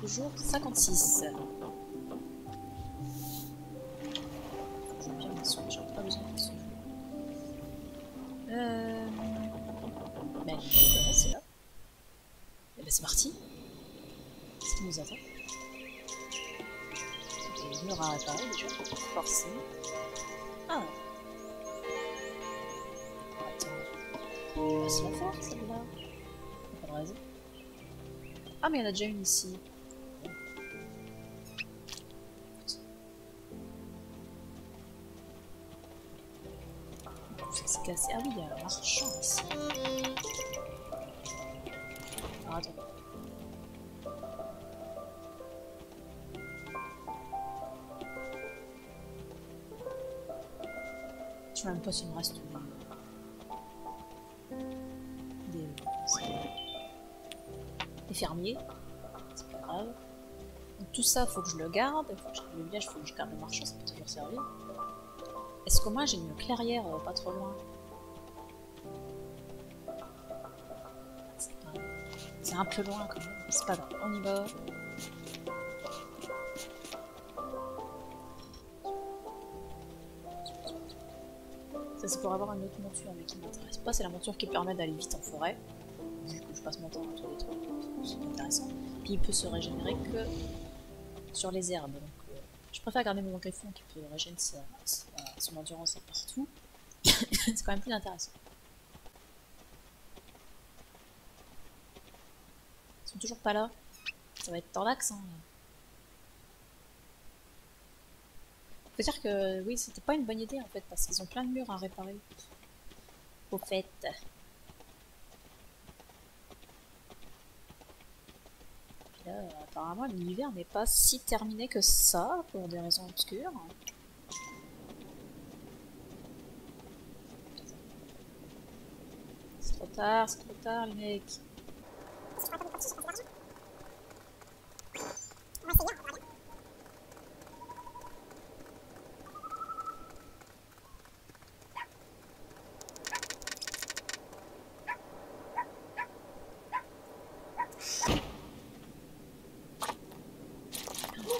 toujours 56. Je vais bien maçon, j'ai pas besoin de ce jeu. Mais c'est là. Et ben c'est parti. Qu'est-ce qui nous attend? Des murs à réparer déjà. Forcé. Ah. Attends. Facile à faire celle-là. Pas de raison. Ah mais il y en a déjà une ici. Ça s'est cassé. Ah oui, il y a un marchand ici. Ah, attends. Je sais même pas s'il me reste des fermiers. C'est pas grave. Donc, tout ça, faut que je le garde. Faut que je le village, faut que je garde le marchand, ça peut toujours servir. Est-ce que moi j'ai une clairière pas trop loin? C'est un peu loin quand même. C'est pas grave, on y va. Ça c'est pour avoir une autre monture mais qui m'intéresse pas. C'est la monture qui permet d'aller vite en forêt. Du coup je passe mon temps à tous les trucs. C'est intéressant. Puis il peut se régénérer que sur les herbes. Donc je préfère garder mon griffon qui peut régénérer son endurance partout. C'est quand même plus intéressant. Ils sont toujours pas là. Ça va être tordax. Hein. Faut dire que oui, c'était pas une bonne idée en fait, parce qu'ils ont plein de murs à réparer. Au fait. Là, apparemment, l'univers n'est pas si terminé que ça, pour des raisons obscures. C'est trop tard, les mecs.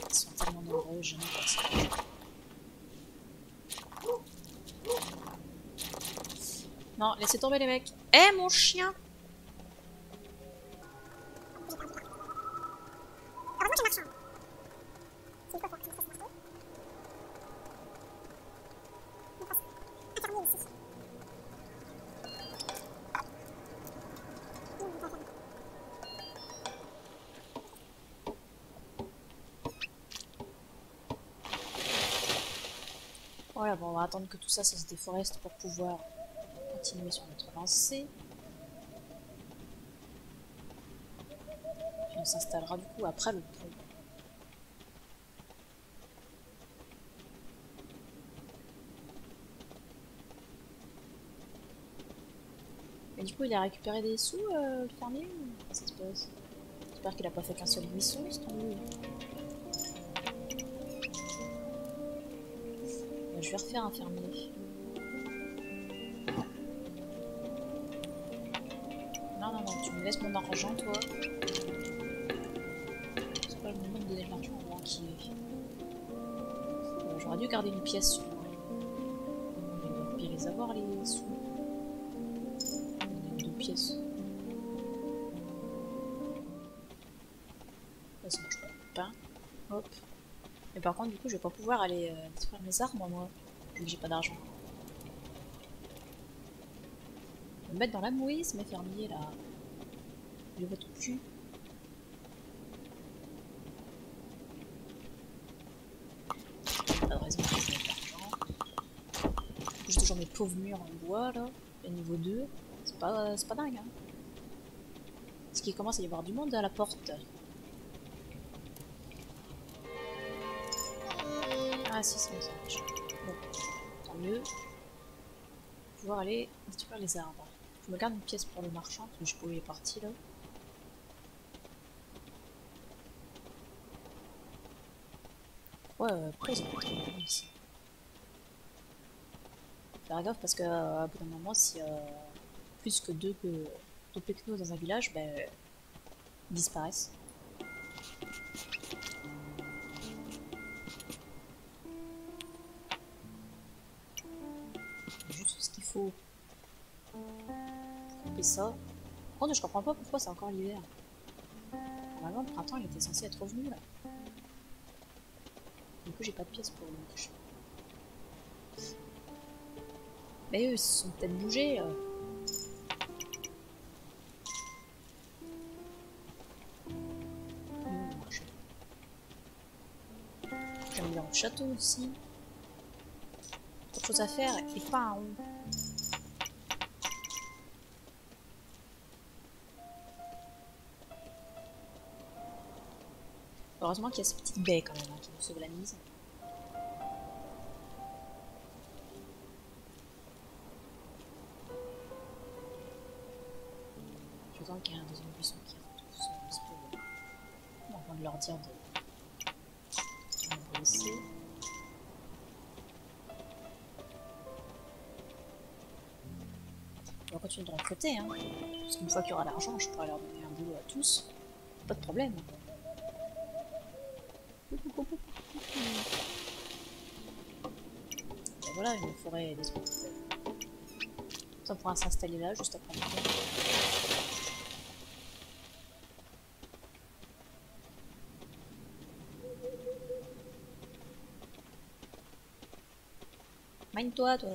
Ils sont tellement nombreux, je n'ai pas ça. Non, laissez tomber les mecs. Eh, mon chien! Voilà, bon, on va attendre que tout ça, ça se déforeste pour pouvoir continuer sur notre lancée. Puis on s'installera du coup après le pont. Et du coup, il a récupéré des sous, le fermier, ou comment ça se passe? J'espère qu'il a pas fait qu'un seul buisson, c'est tout. Je vais refaire un fermier. Non, non, non, tu me laisses mon argent, toi. C'est pas le moment de donner de l'argent au banquier. J'aurais dû garder une pièce sur moi. Il va bien les avoir, les sous. On a 2 pièces. Là, c'est bon, je prends le pain. Hop. Mais par contre, du coup, je vais pas pouvoir aller détruire mes arbres, moi, vu que j'ai pas d'argent. Je vais me mettre dans la mouise, mes fermiers, là. Je les vois tout cul. Pas de raison de mettre de l'argent. J'ai toujours mes pauvres murs en bois, là. Et niveau 2. C'est pas dingue, hein. Parce qu'il commence à y avoir du monde à la porte. Ah si, c'est bon, ça marche. Bon, tant mieux. Je vais pouvoir aller détruire les arbres. Je me garde une pièce pour le marchand, parce que je sais pas où il est parti là. Ouais, après ils ont pas trop de monde ici. Faut faire gaffe parce qu'à bout d'un moment, s'il y a plus que deux pecnos dans un village, ben, ils disparaissent. Juste ce qu'il faut. Couper ça. Par contre, je comprends pas pourquoi c'est encore l'hiver. Normalement, le printemps, il était censé être revenu là. Du coup, j'ai pas de pièces pour le bûche. Mais eux, ils se sont peut-être bougés. J'aime bien le château aussi. Trop de choses à faire et pas un rond. Heureusement qu'il y a ces petites baies quand même hein, qui nous sauvent la mise. Je sens qu'il y a un deuxième buisson qui sont disponibles. On va de leur dire de me laisser. On va continuer de recruter, hein. Parce qu'une fois qu'il y aura l'argent, je pourrai leur donner un boulot à tous. Pas de problème. Et voilà, une forêt détruite. Ça pourra s'installer là, juste après. Mine-toi, toi.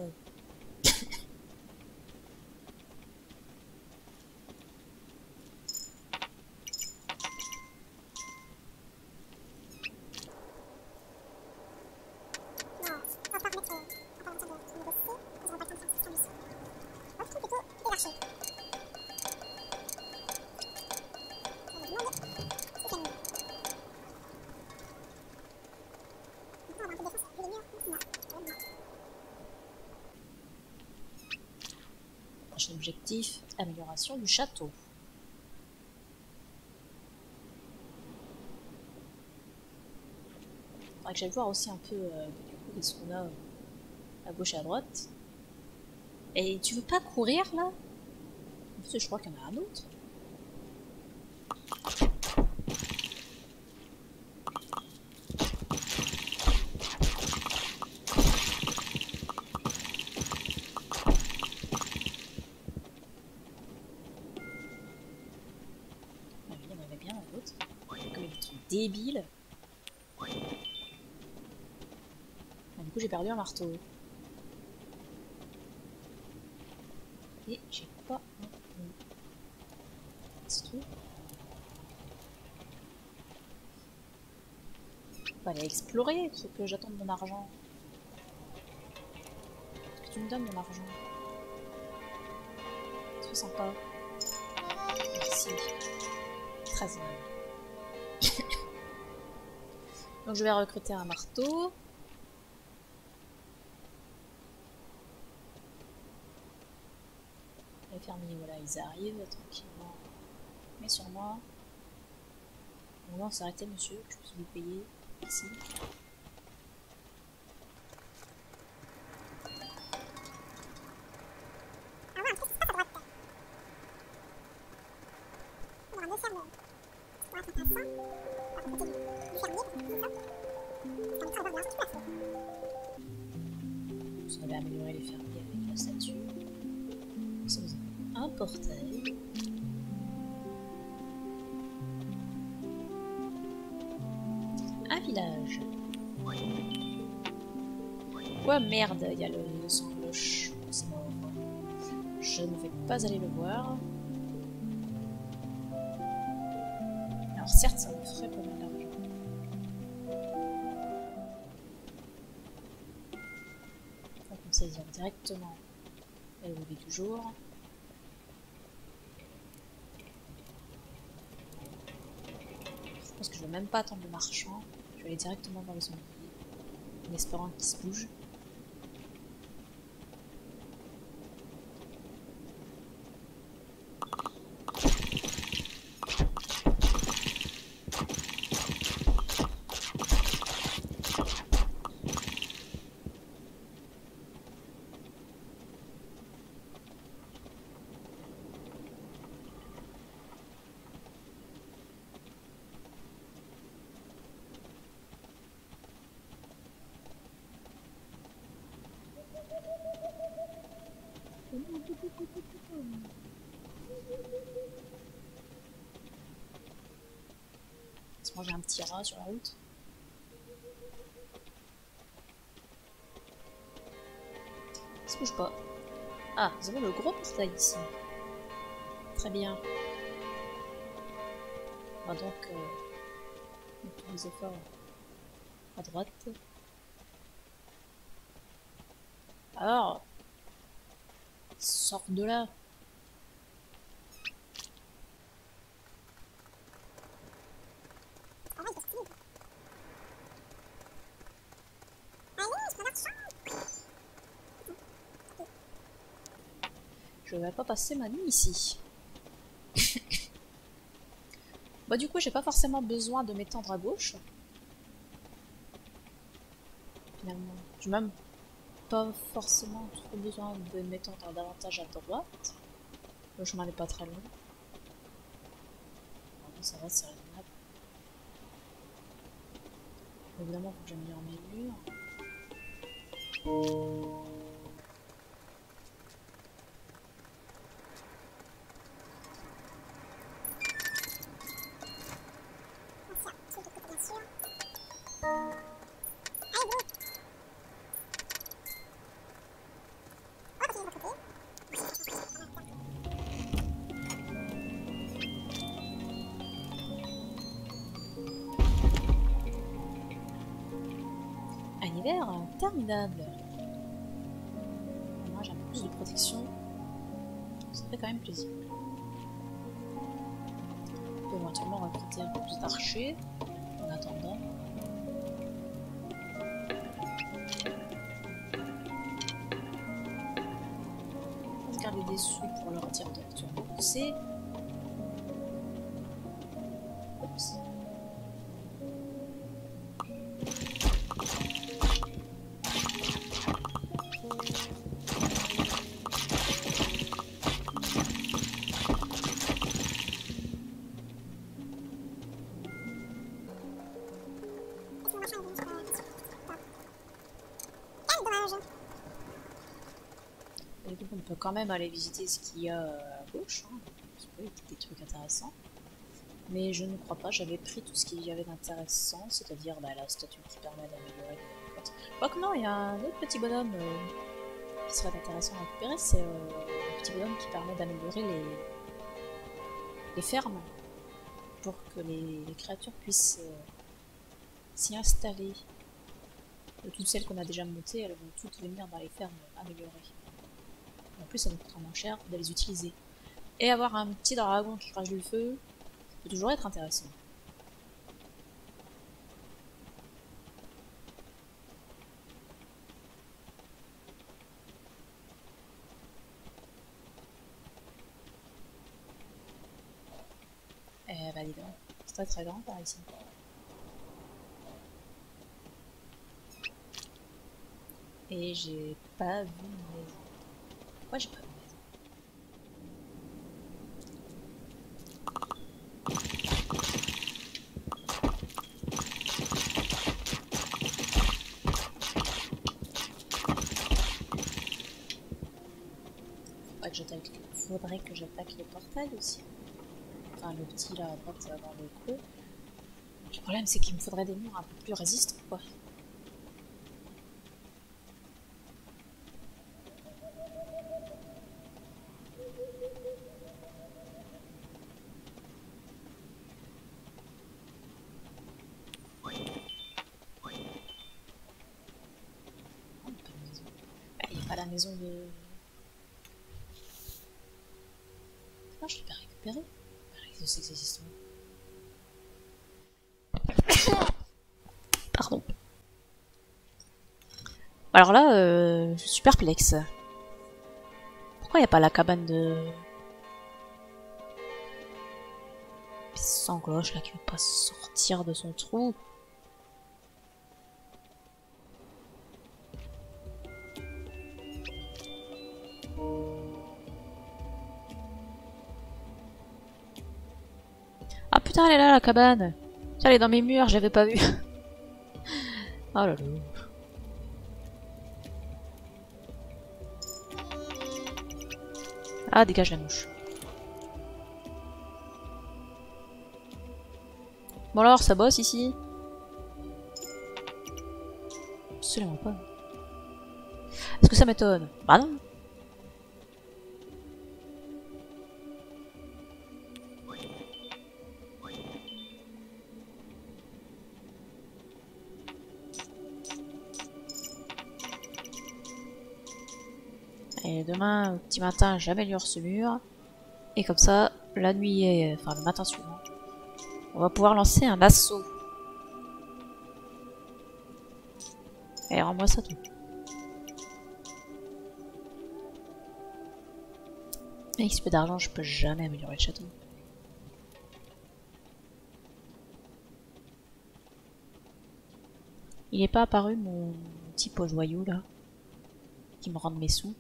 Prochain objectif, amélioration du château. Faudrait que j'aille voir aussi un peu du coup qu'est-ce qu'on a à gauche et à droite. Et tu veux pas courir là? Parce que je crois qu'il y en a un autre. Ah oui, il y en avait bien un autre. Comme des trucs débiles. Ah, du coup j'ai perdu un marteau. Et j'ai pas c'est tout. On va aller explorer, il faut que j'attende mon argent. Est-ce que tu me donnes mon argent? C'est sympa. Merci. Très bien. Donc je vais recruter un marteau. Les fermiers, voilà, ils arrivent tranquillement. Mais sur moi. On va s'arrêter, monsieur, que je puisse vous payer ici. On va améliorer les fermiers avec la statue. Ça nous a un portail. Un village. Oh merde, il y a le sang-cloche. C'est mort. Je ne vais pas aller le voir. Alors certes, ça me ferait pas mal d'argent. On peut saisir directement la levée du jour. Je pense que je vais même pas attendre le marchand. Je vais aller directement vers le sanglier, en espérant qu'il se bouge. Se manger un petit rat sur la route. Ça se bouge pas. Ah, nous avons le gros portail ici. Très bien. On va donc mettre tous les efforts à droite. Alors, sors de là. Je vais pas passer ma nuit ici. Bah du coup j'ai pas forcément besoin de m'étendre à gauche. Finalement, j'ai même pas forcément trop besoin de m'étendre davantage à droite. Le chemin n'est pas très long. Bon, ça va, c'est raisonnable. Évidemment, faut que j'améliore mes murs. Un hiver interminable. Moi j'ai un peu plus de protection. Ça fait quand même plaisir. On peut éventuellement recruter un peu plus d'archers en attendant. On va garder des sous pour le retire de turbo poussé. Oups. Et donc on peut quand même aller visiter ce qu'il y a à gauche, hein. Ça peut être des trucs intéressants. Mais je ne crois pas, j'avais pris tout ce qu'il y avait d'intéressant, c'est-à-dire bah, la statue qui permet d'améliorer les côtes. Quoique non, il y a un autre petit bonhomme qui serait intéressant à récupérer, c'est le petit bonhomme qui permet d'améliorer les fermes pour que les créatures puissent s'y installer. Toutes celles qu'on a déjà montées, elles vont toutes venir dans les fermes améliorées. En plus, ça nous coûtera moins cher de les utiliser. Et avoir un petit dragon qui crache du feu, ça peut toujours être intéressant. Eh bah dis donc, c'est très très grand par ici. Et j'ai pas vu une maison. Pourquoi j'ai pas vu une maison? Faudrait que j'attaque le portail aussi. Enfin le petit là à droite dans le creux. Le problème c'est qu'il me faudrait des murs un peu plus résistants quoi. Il n'y a pas la maison de... Non, je l'ai pas récupéré. Je sais que ça existe. Pardon. Alors là, je suis perplexe. Pourquoi il n'y a pas la cabane de... Sans cloche là qui veut pas sortir de son trou? Ah putain, elle est là la cabane. Tiens, elle est dans mes murs, j'avais pas vu. Oh là là. Ah, dégage la mouche. Bon alors, ça bosse ici? Absolument pas. Est-ce que ça m'étonne? Bah non. Et demain, au petit matin, j'améliore ce mur. Et comme ça, la nuit et... enfin le matin suivant, on va pouvoir lancer un assaut. Et rends-moi ça tout. Avec ce peu d'argent, je peux jamais améliorer le château. Il n'est pas apparu mon type au joyau là, qui me rende mes sous.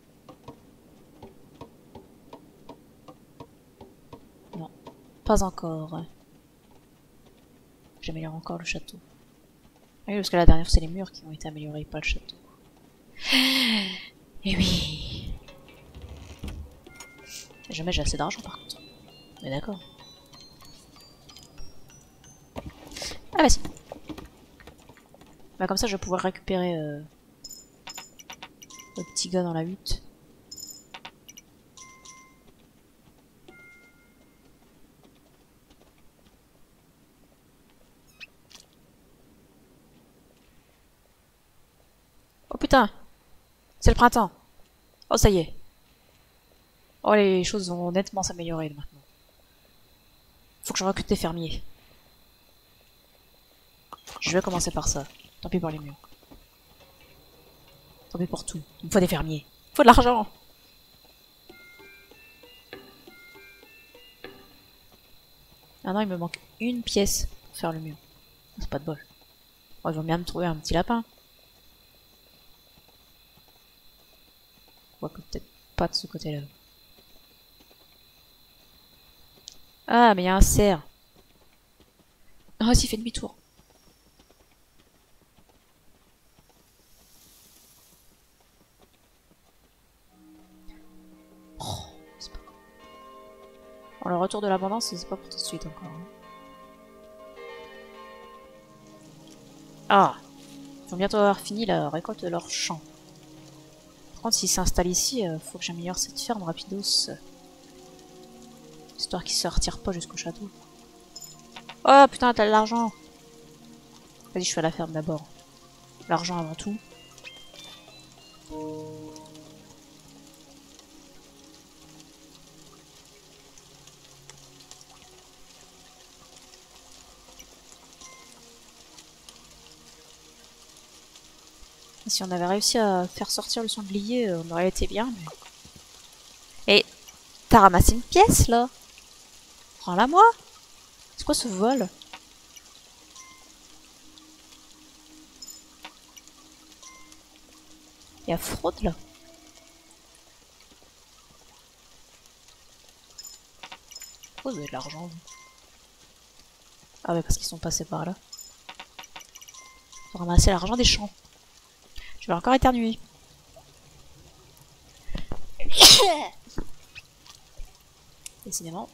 Non, pas encore. J'améliore encore le château. Ah oui, parce que la dernière fois, c'est les murs qui ont été améliorés, pas le château. Et oui. Jamais j'ai assez d'argent par contre. Mais d'accord. Ah bah si. Bah comme ça, je vais pouvoir récupérer le petit gars dans la hutte. Oh putain, c'est le printemps. Oh ça y est. Oh les choses vont nettement s'améliorer maintenant. Faut que je recrute des fermiers. Je vais commencer par ça. Tant pis pour les murs. Tant pis pour tout. Il me faut des fermiers. Il me faut de l'argent. Ah non, il me manque une pièce pour faire le mur. C'est pas de bol. Oh, ils vont bien me trouver un petit lapin. Quoique peut-être pas de ce côté-là. Ah, mais il y a un cerf. Ah, s'il fait demi-tour. Oh, c'est pas... Bon, le retour de l'abondance, c'est pas pour tout de suite encore. Hein. Ah, ils vont bientôt avoir fini la récolte de leur champ. Par contre, s'ils s'installent ici, faut que j'améliore cette ferme rapidos. Histoire qu'ils se retirent pas jusqu'au château. Oh putain, t'as de l'argent. Vas-y, je fais la ferme d'abord. L'argent avant tout. Si on avait réussi à faire sortir le sanglier, on aurait été bien. Mais... Et t'as ramassé une pièce là? Rends-la moi. C'est quoi ce vol? Il y a fraude là. Oh, vous avez de l'argent. Ah ouais, parce qu'ils sont passés par là. Faut ramasser l'argent des champs. Je vais encore éternuer. Décidément.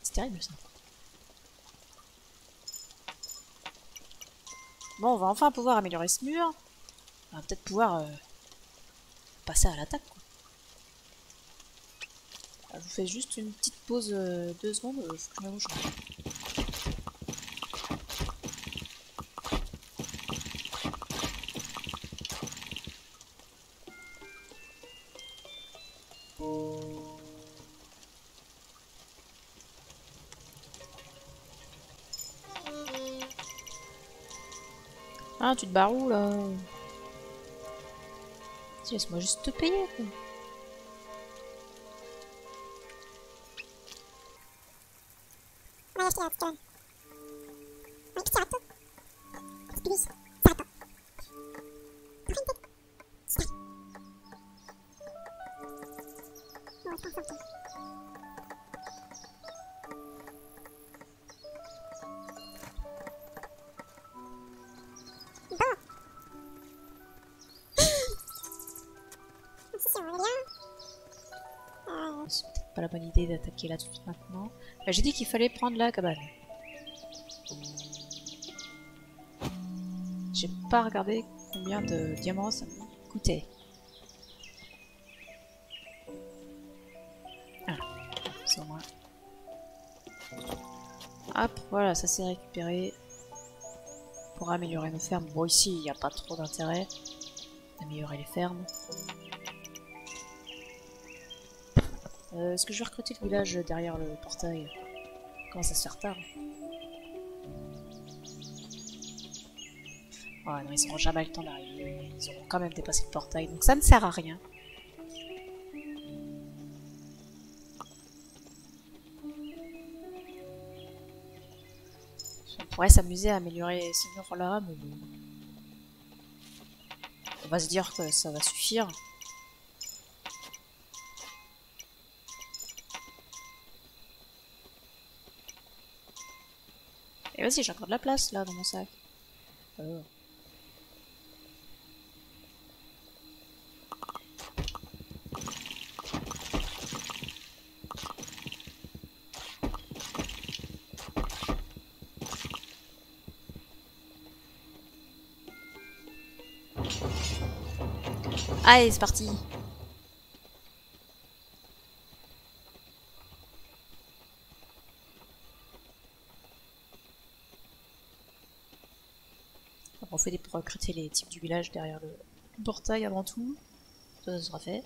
C'est terrible ça. Bon, on va enfin pouvoir améliorer ce mur. On va peut-être pouvoir passer à l'attaque. Je vous fais juste une petite pause 2 secondes. Faut que je me bouge. Ah, tu te barres où là? Laisse-moi juste te payer quoi. C'est peut-être pas la bonne idée d'attaquer là tout de suite maintenant. J'ai dit qu'il fallait prendre la cabane. J'ai pas regardé combien de diamants ça me coûtait. Ah, c'est au moins. Hop, voilà, ça s'est récupéré. Pour améliorer nos fermes. Bon, ici, il n'y a pas trop d'intérêt d'améliorer les fermes. Est-ce que je vais recruter le village derrière le portail? Comment ça se fait tard? Ouais, non, ils n'auront jamais le temps d'arriver. Ils auront quand même dépassé le portail, donc ça ne sert à rien. On pourrait s'amuser à améliorer ces murs-là, mais bon. On va se dire que ça va suffire. Et vas-y, j'ai encore de la place là dans mon sac. Oh. Allez, c'est parti. On fait pour recruter les types du village derrière le portail avant tout. Ça sera fait.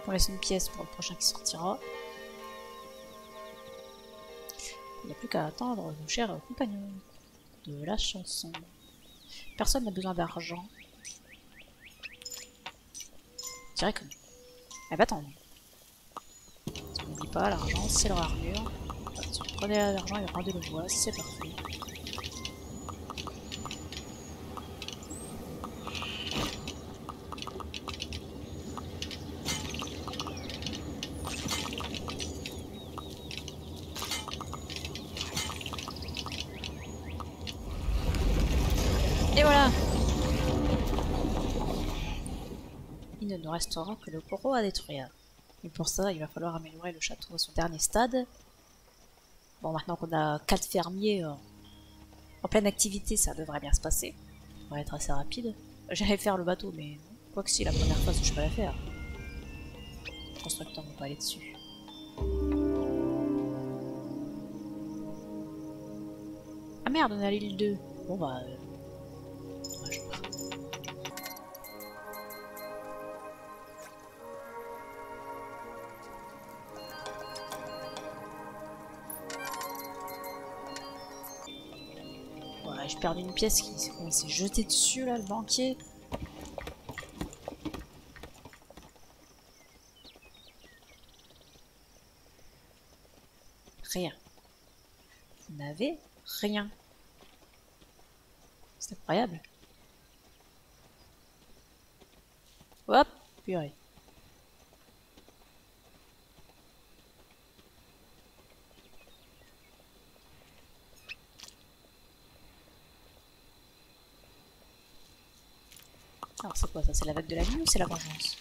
On laisse une pièce pour le prochain qui sortira. Il n'y a plus qu'à attendre nos chers compagnons de la chanson. Personne n'a besoin d'argent. Je dirais que non. Eh bah attends. N'oublie pas, l'argent c'est leur armure. Si vous prenez l'argent et rendez le bois, c'est parfait. Et voilà. Il ne nous restera que le coraux à détruire. Et pour ça, il va falloir améliorer le château à son dernier stade. Bon, maintenant qu'on a 4 fermiers en pleine activité, ça devrait bien se passer. Ça va être assez rapide. J'allais faire le bateau, mais quoi que si, la première phase, je peux la faire. Les constructeurs vont pas aller dessus. Ah merde, on est à l'île 2. Bon bah... dommage. Ouais, j'ai perdu une pièce qui s'est jetée dessus là, le banquier. Rien. Vous n'avez rien. C'est incroyable. Hop, purée. Alors c'est quoi ça? C'est la vague de la nuit ou c'est la vengeance?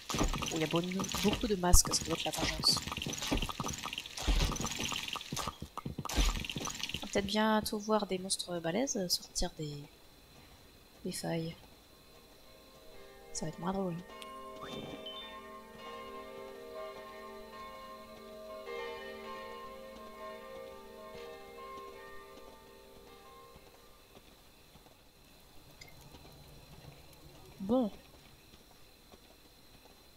Il y a beaucoup de masques, ça doit être la vengeance. On va peut-être bientôt voir des monstres balèzes sortir des failles. Ça va être moins drôle. Bon.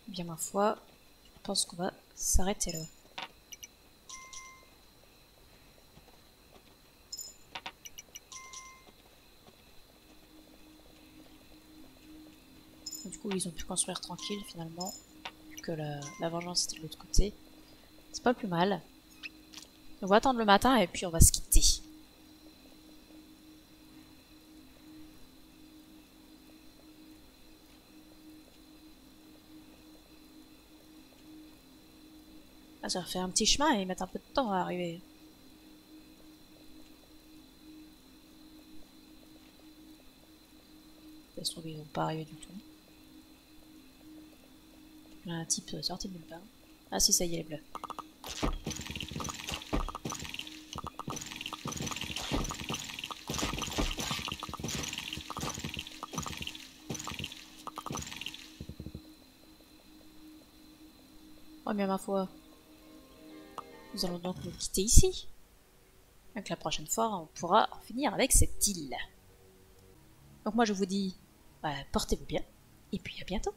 Bien ma foi, je pense qu'on va s'arrêter là. Du coup, ils ont pu construire tranquille finalement, vu que la vengeance était de l'autre côté. C'est pas plus mal. On va attendre le matin et puis on va se quitter. Ah, ça va faire un petit chemin et mettre un peu de temps à arriver. Ça se trouve, ils vont pas arriver du tout. Là, un type sorti de nulle part. Ah si, ça y est, les bleus. Oh bien ma foi, nous allons donc nous quitter ici. Donc la prochaine fois, on pourra en finir avec cette île. Donc moi je vous dis, portez-vous bien, et puis à bientôt.